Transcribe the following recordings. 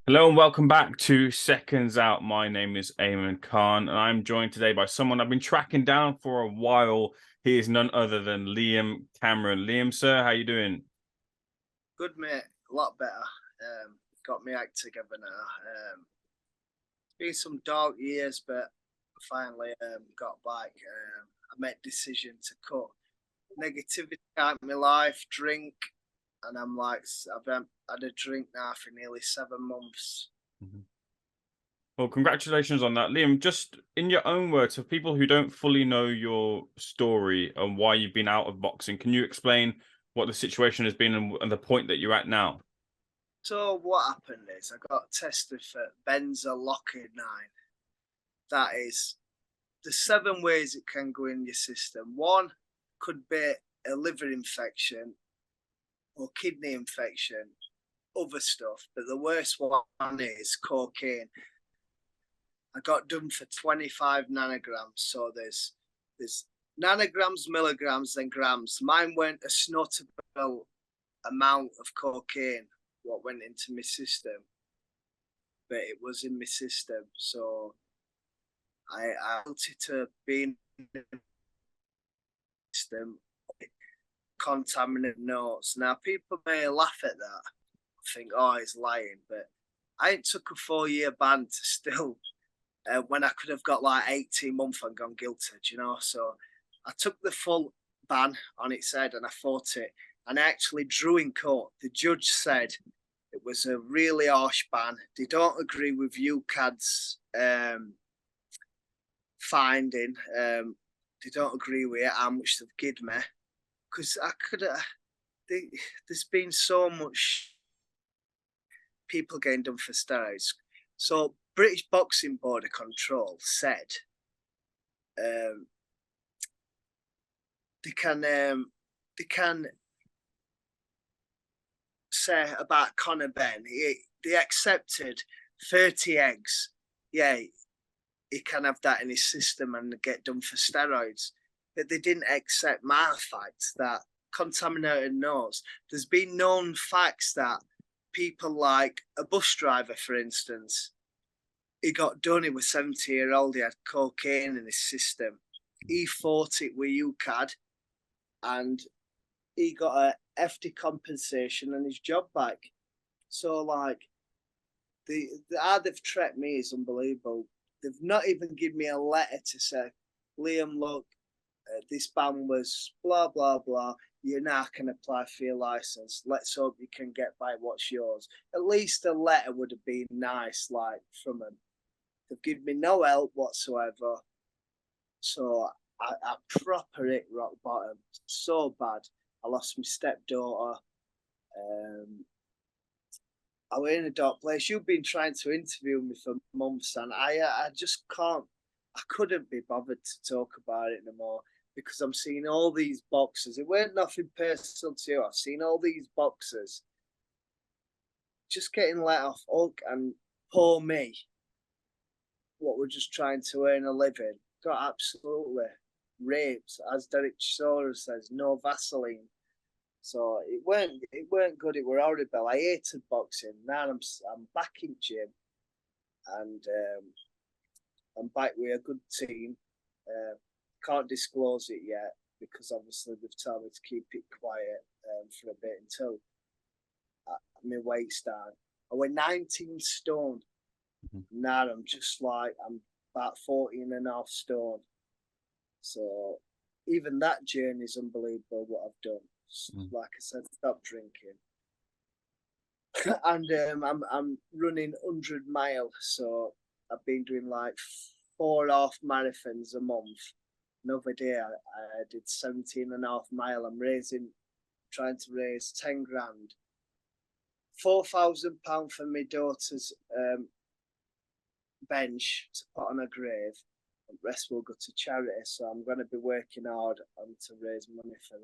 Hello and welcome back to Seconds Out. My name is Eamon Khan, and I'm joined today by someone I've been tracking down for a while. He is none other than Liam Cameron. Liam, sir, how you doing? Good, mate. A lot better. Got my act together now. It's been some dark years, but I finally got back. I made a decision to cut negativity out of my life, drink, and I've had a drink now for nearly 7 months. Mhm. Well, congratulations on that, Liam. Just in your own words, for people who don't fully know your story and why you've been out of boxing, can you explain what the situation has been and the point that you're at now? So what happened is I got tested for benzoyl-9. That is the 7 ways it can go in your system. One could be a liver infection or kidney infection, other stuff. But the worst one is cocaine. I got done for 25 nanograms. So there's nanograms, milligrams, then grams. Mine went a snortable amount of cocaine, what went into my system. But it was in my system. So I wanted to be in the system, contaminant notes. Now, people may laugh at that, think, oh, he's lying. But I took a 4-year ban to still, when I could have got like 18 months and gone guilty, So I took the full ban on its head and I fought it. And I actually drew in court. The judge said it was a really harsh ban. They don't agree with UCAD's finding. They don't agree with how much they've given me. Because I could have, there's been so much people getting done for steroids. So British Boxing Board of Control said they can say about Conor Benn. They accepted 30 eggs. Yeah, he can have that in his system and get done for steroids. But they didn't accept my facts that contaminated nose. There's been known facts that people like a bus driver, for instance, he got done. He was 70-year-old. He had cocaine in his system. He fought it with UCAD, and he got a hefty compensation and his job back. So, like, how they've tracked me is unbelievable. They've not even given me a letter to say, Liam, look, this ban was blah, blah, blah. You now can apply for your license. Let's hope you can get by what's yours. At least a letter would have been nice, like, from them. They've given me no help whatsoever. So I proper hit rock bottom. So bad. I lost my stepdaughter. I was in a dark place. You've been trying to interview me for months, and I just can't. I couldn't be bothered to talk about it anymore because I'm seeing all these boxers. It weren't nothing personal to you. I've seen all these boxers just getting let off hook, and poor me, what we're just trying to earn a living, got absolutely raped. As Derek Chisora says, no Vaseline. So it weren't good. It were horrible. I hated boxing. Now I'm back in gym, and I'm back with a good team. Can't disclose it yet because obviously they've told me to keep it quiet for a bit until my weight's down. I went 19 stone. Now I'm just like, I'm about 14 and a half stone. So even that journey is unbelievable what I've done. Like I said, stop drinking. And I'm running 100 miles. So I've been doing like 4.5 marathons a month. Another day I did 17.5 miles. I'm trying to raise 10 grand. £4,000 for my daughter's bench to put on a grave. The rest will go to charity. So I'm going to be working hard on to raise money for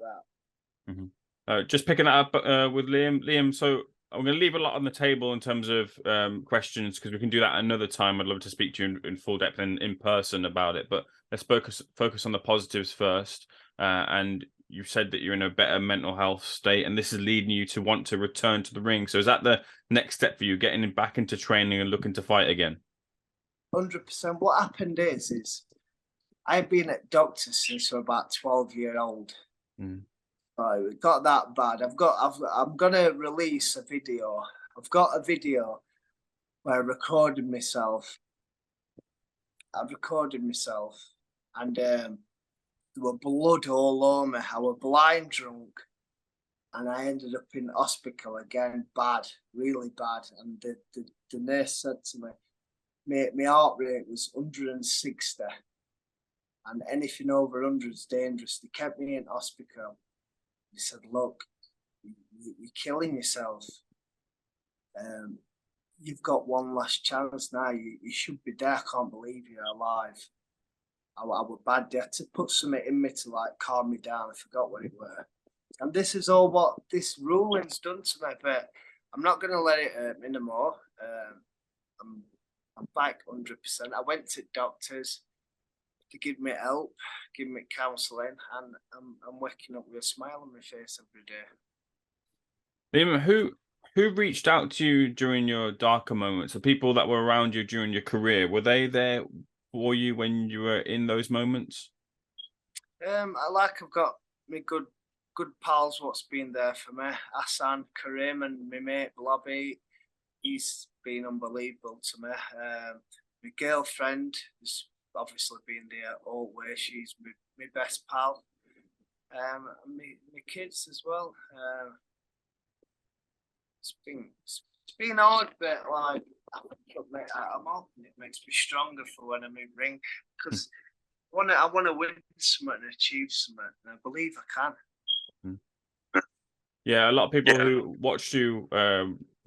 that. Just picking that up with Liam. Liam, so I'm going to leave a lot on the table in terms of questions because we can do that another time. I'd love to speak to you in full depth and in person about it. But let's focus on the positives first. And you said that you're in a better mental health state, and this is leading you to want to return to the ring. So is that the next step for you, getting back into training and looking to fight again? 100%. What happened is I've been at doctors since I'm about 12-year-old. Oh, it got that bad. I'm gonna release a video. I've got a video where I recorded myself. I've recorded myself, and there were blood all over me. I was blind drunk, and I ended up in hospital again, bad, really bad. And the nurse said to me, my heart rate was 160, and anything over 100 is dangerous. They kept me in hospital. They said, look, you're killing yourself. You've got one last chance now. You should be there. I can't believe you're alive. I was bad. They had to put something in me to like calm me down. I forgot what it were. And this is all what this ruling's done to me, but I'm not going to let it hurt me no more. I'm back 100%. I went to doctors to give me help, give me counselling, and I'm waking up with a smile on my face every day. Liam, who reached out to you during your darker moments? The people that were around you during your career, were they there for you when you were in those moments? I've got my good pals what's been there for me. Hassan, Karim, and my mate Blobby. He's been unbelievable to me. My girlfriend has obviously been there all the way. She's my best pal. And my kids as well. It's been hard, but like I'm hoping it makes me stronger for when I'm in ring, because I want to win something and achieve something, and I believe I can. Yeah, a lot of people who watched you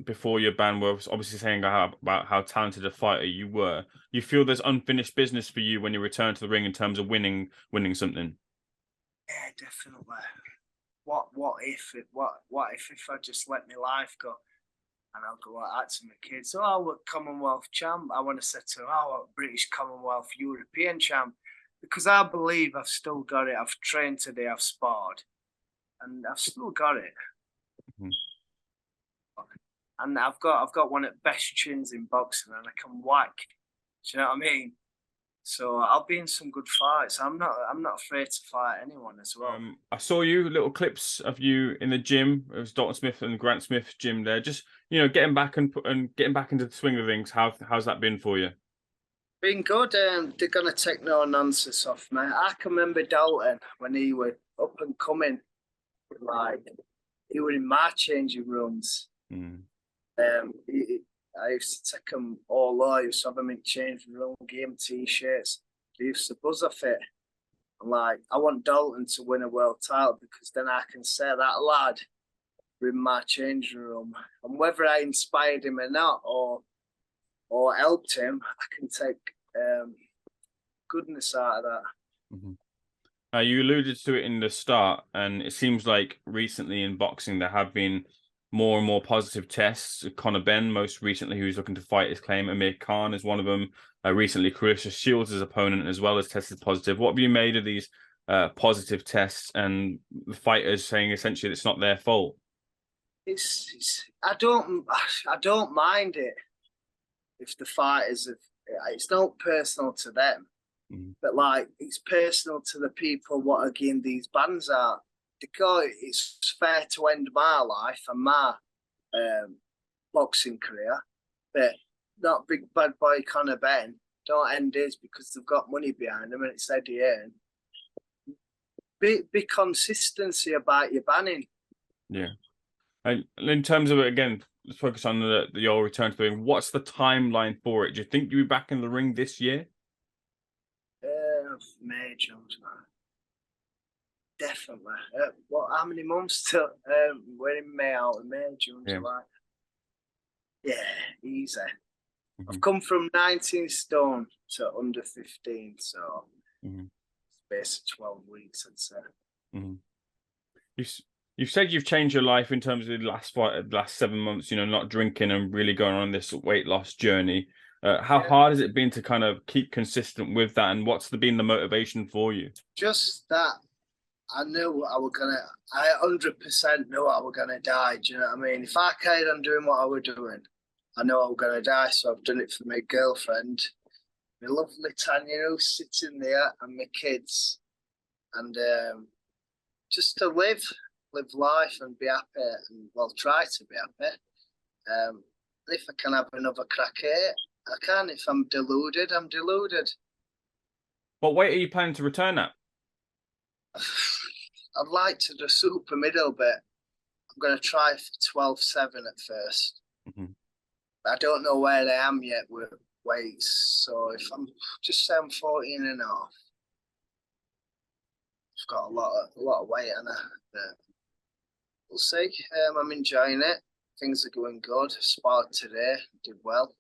before your ban were obviously saying about how talented a fighter you were. You feel there's unfinished business for you when you return to the ring in terms of winning something? Yeah, definitely. What if I just let my life go, and I'll go like that to my kids? Oh, we're Commonwealth champ. I want to say to them, oh, British Commonwealth European champ, because I believe I've still got it. I've trained today. I've sparred, and I've still got it. And I've got one of the best chins in boxing, and I can whack. Do you know what I mean? So I'll be in some good fights. I'm not afraid to fight anyone as well. I saw you little clips of you in the gym. It was Dalton Smith and Grant Smith's gym there. Just getting back and getting back into the swing of things. How's that been for you? Been good. They're gonna take no nonsense off me. I can remember Dalton when he was up and coming. Like he was in my changing rooms. I used to take them all over. I used to have them in changing room, game t-shirts. They used to buzz off it. And like, I want Dalton to win a world title, because then I can say that lad in my changing room. And whether I inspired him or not, or helped him, I can take goodness out of that. You alluded to it in the start, and it seems like recently in boxing there have been more and more positive tests. Conor Benn, most recently, who's looking to fight his claim. Amir Khan is one of them. Recently, Clarissa Shields' opponent as well has tested positive. What have you made of these positive tests and the fighters saying essentially it's not their fault? I don't mind it if the fighters have. It's not personal to them, but like it's personal to the people what are getting these bans out. Because it's fair to end my life and my boxing career, but not big bad boy Conor Benn. Don't end his because they've got money behind them and it's Eddie Earn. Be consistency about your banning. Yeah. And in terms of it, again, let's focus on your return to the ring. What's the timeline for it? Do you think you'll be back in the ring this year? May, June, definitely. How many months till we're in May, out in May, June, July? Yeah, easy. I've come from 19 stone to under 15, so space of 12 weeks, I'd say. You've said you've changed your life in terms of the last 7 months, not drinking and really going on this weight loss journey. How hard has it been to kind of keep consistent with that, and what's been the motivation for you? Just that I knew I was gonna. I 100% knew I was gonna die. Do you know what I mean? If I carried on doing what I was doing, I know I was gonna die. So I've done it for my girlfriend, my lovely Tanya, who's sitting there, and my kids, and just to live life and be happy, and well, try to be happy. If I can have another crack at it, I can. If I'm deluded, I'm deluded. What weight are you planning to return at? I'd like to do super middle, but I'm going to try for 12.7 at first. Mhm. I don't know where I am yet with weights. So if I'm just say I'm 14 and a half, I've got a lot of weight on it. But we'll see. I'm enjoying it. Things are going good. Sparred today, did well.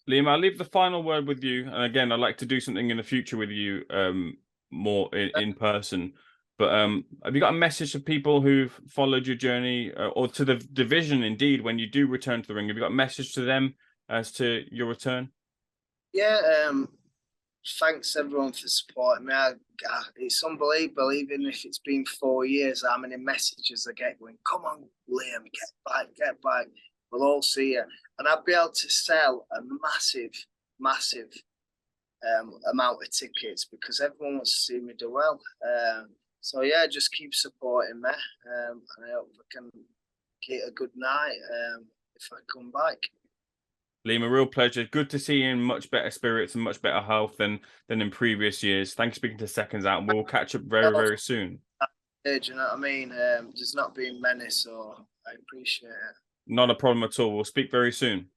Liam, I'll leave the final word with you. And again, I'd like to do something in the future with you, more in person. But have you got a message to people who've followed your journey, or to the division indeed, when you do return to the ring? Have you got a message to them as to your return? Yeah, thanks everyone for supporting me. It's unbelievable, even if it's been 4 years, how many messages I get going, come on, Liam, get back. We'll all see you. And I'll be able to sell a massive amount of tickets because everyone wants to see me do well. So yeah, just keep supporting me. And I hope I can get a good night if I come back. Liam, a real pleasure. Good to see you in much better spirits and much better health than in previous years. Thanks for speaking to Seconds Out, and we'll catch up very, very soon. Do you know what I mean? There's not been many, so I appreciate it. Not a problem at all. We'll speak very soon.